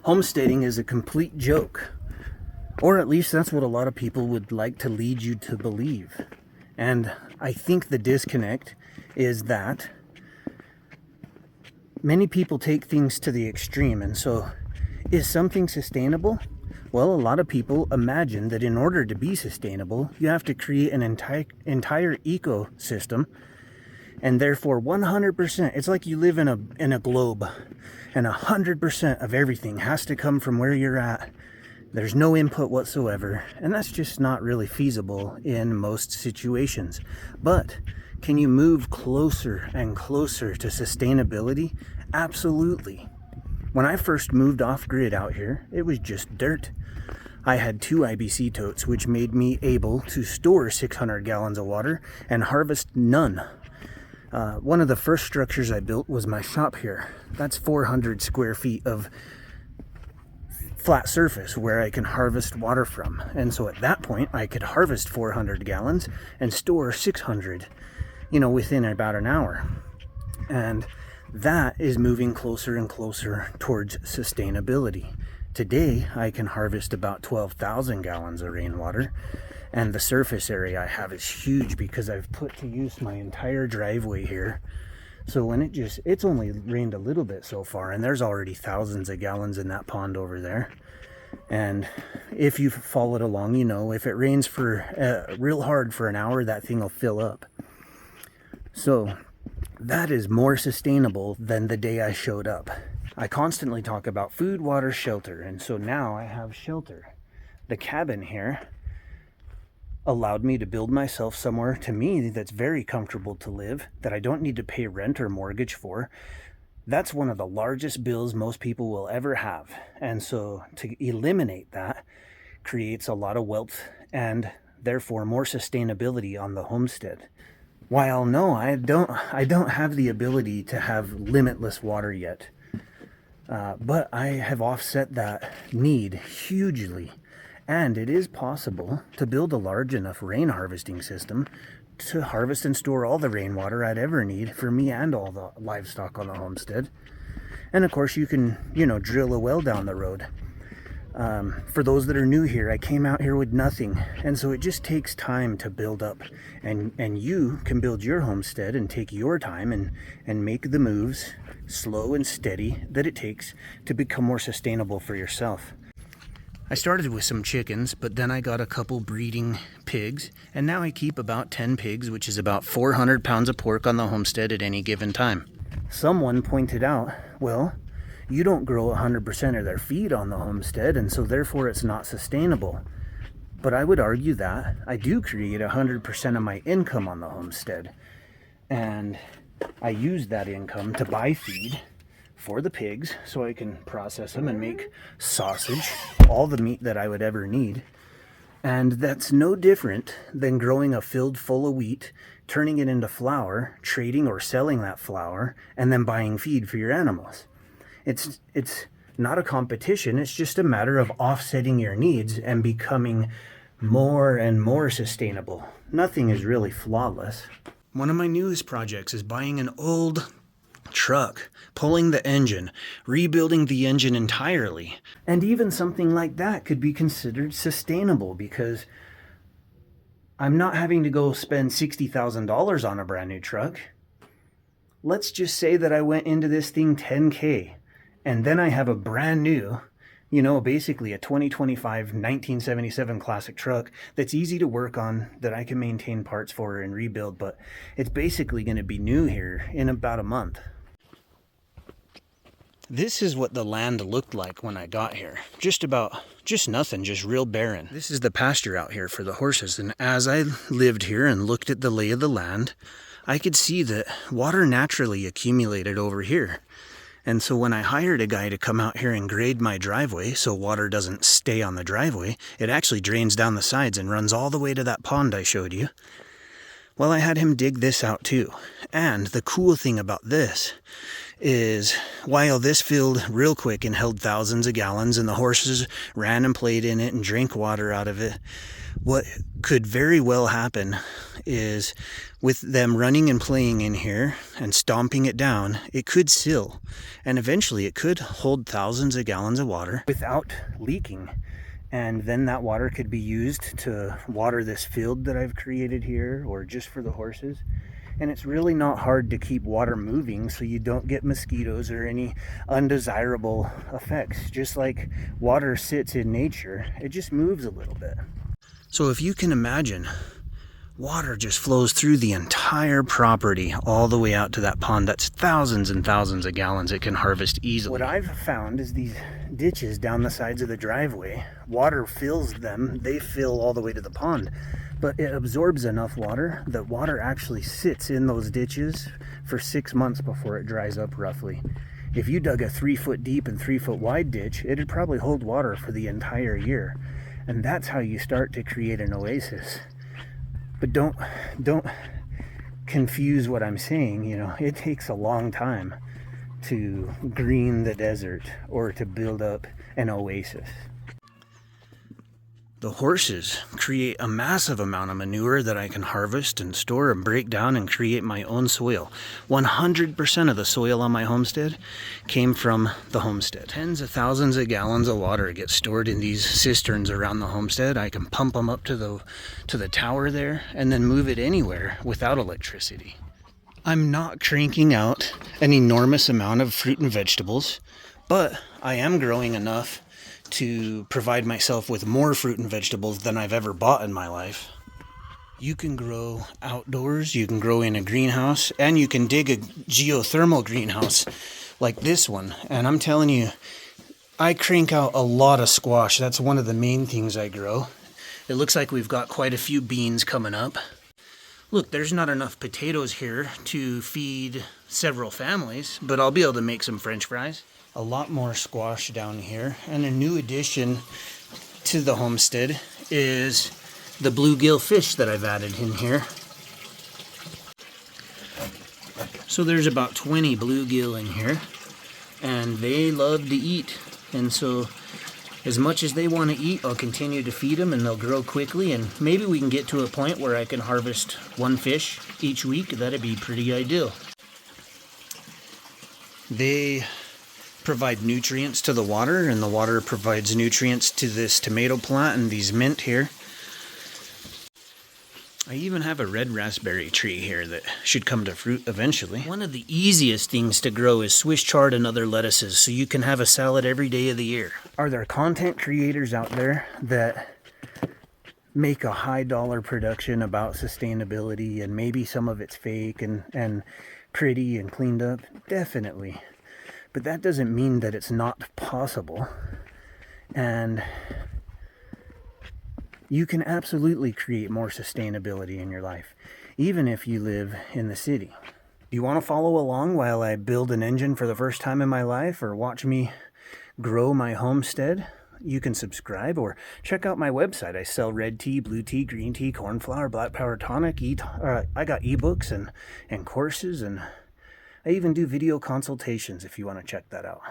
Homesteading is a complete joke. Or at least that's what a lot of people would like to lead you to believe. And I think the disconnect is that many people take things to the extreme. And so, is something sustainable? Well, a lot of people imagine that in order to be sustainable, you have to create an entire ecosystem, and therefore 100%, it's like you live in a globe, and 100% of everything has to come from where you're at. There's no input whatsoever, and that's just not really feasible in most situations. But can you move closer and closer to sustainability? Absolutely. When I first moved off grid out here, it was just dirt. I had 2 IBC totes, which made me able to store 600 gallons of water and harvest none. One of the first structures I built was my shop here. That's 400 square feet of flat surface where I can harvest water from. And so at that point, I could harvest 400 gallons and store 600, within about an hour. And that is moving closer and closer towards sustainability. Today, I can harvest about 12,000 gallons of rainwater, and the surface area I have is huge because I've put to use my entire driveway here. So when it's only rained a little bit so far, and there's already thousands of gallons in that pond over there. And if you've followed along, if it rains for real hard for an hour, that thing will fill up. So that is more sustainable than the day I showed up. I constantly talk about food, water, shelter, and so now I have shelter. The cabin here allowed me to build myself somewhere, to me, that's very comfortable to live, that I don't need to pay rent or mortgage for. That's one of the largest bills most people will ever have. And so to eliminate that creates a lot of wealth and therefore more sustainability on the homestead. While no, I don't have the ability to have limitless water yet. But I have offset that need hugely, and it is possible to build a large enough rain harvesting system to harvest and store all the rainwater I'd ever need for me and all the livestock on the homestead. And of course you can, drill a well down the road. For those that are new here, I came out here with nothing, and so it just takes time to build up, and you can build your homestead and take your time and make the moves slow and steady that it takes to become more sustainable for yourself. I started with some chickens, but then I got a couple breeding pigs, and now I keep about 10 pigs, which is about 400 pounds of pork on the homestead at any given time. Someone pointed out, well, you don't grow 100% of their feed on the homestead, and so therefore it's not sustainable. But I would argue that I do create 100% of my income on the homestead, and I use that income to buy feed for the pigs so I can process them and make sausage, all the meat that I would ever need. And that's no different than growing a field full of wheat, turning it into flour, trading or selling that flour, and then buying feed for your animals. It's not a competition, it's just a matter of offsetting your needs and becoming more and more sustainable. Nothing is really flawless. One of my newest projects is buying an old truck, pulling the engine, rebuilding the engine entirely. And even something like that could be considered sustainable because I'm not having to go spend $60,000 on a brand new truck. Let's just say that I went into this thing $10K, and then I have a brand new, basically a 2025 1977 classic truck that's easy to work on, that I can maintain parts for and rebuild, but it's basically going to be new here in about a month. This is what the land looked like when I got here. Just nothing, just real barren. This is the pasture out here for the horses, and as I lived here and looked at the lay of the land, I could see that water naturally accumulated over here. And so when I hired a guy to come out here and grade my driveway so water doesn't stay on the driveway, it actually drains down the sides and runs all the way to that pond I showed you. Well, I had him dig this out too. And the cool thing about this is while this filled real quick and held thousands of gallons and the horses ran and played in it and drank water out of it, what could very well happen is with them running and playing in here and stomping it down, it could sill, and eventually it could hold thousands of gallons of water without leaking. And then that water could be used to water this field that I've created here, or just for the horses. And it's really not hard to keep water moving so you don't get mosquitoes or any undesirable effects. Just like water sits in nature, it just moves a little bit. So if you can imagine, water just flows through the entire property all the way out to that pond. That's thousands and thousands of gallons it can harvest easily. What I've found is these ditches down the sides of the driveway, water fills them. They fill all the way to the pond, but it absorbs enough water that water actually sits in those ditches for 6 months before it dries up roughly. If you dug a 3-foot deep and 3-foot wide ditch, it'd probably hold water for the entire year. And that's how you start to create an oasis. But don't confuse what I'm saying. You know, it takes a long time to green the desert or to build up an oasis. The horses create a massive amount of manure that I can harvest and store and break down and create my own soil. 100% of the soil on my homestead came from the homestead. Tens of thousands of gallons of water get stored in these cisterns around the homestead. I can pump them up to the tower there and then move it anywhere without electricity. I'm not cranking out an enormous amount of fruit and vegetables, but I am growing enough to provide myself with more fruit and vegetables than I've ever bought in my life. You can grow outdoors, you can grow in a greenhouse, and you can dig a geothermal greenhouse like this one. And I'm telling you, I crank out a lot of squash. That's one of the main things I grow. It looks like we've got quite a few beans coming up. Look, there's not enough potatoes here to feed several families, but I'll be able to make some French fries. A lot more squash down here, and a new addition to the homestead is the bluegill fish that I've added in here. So there's about 20 bluegill in here, and they love to eat, and so as much as they want to eat, I'll continue to feed them and they'll grow quickly, and maybe we can get to a point where I can harvest one fish each week. That'd be pretty ideal. They provide nutrients to the water, and the water provides nutrients to this tomato plant and these mint here. I even have a red raspberry tree here that should come to fruit eventually. One of the easiest things to grow is Swiss chard and other lettuces, so you can have a salad every day of the year. Are there content creators out there that make a high dollar production about sustainability, and maybe some of it's fake and pretty and cleaned up? Definitely. But that doesn't mean that it's not possible. And you can absolutely create more sustainability in your life, even if you live in the city. Do you want to follow along while I build an engine for the first time in my life, or watch me grow my homestead? You can subscribe or check out my website. I sell red tea, blue tea, green tea, corn flour, black power tonic. I got ebooks and courses, and I even do video consultations if you want to check that out.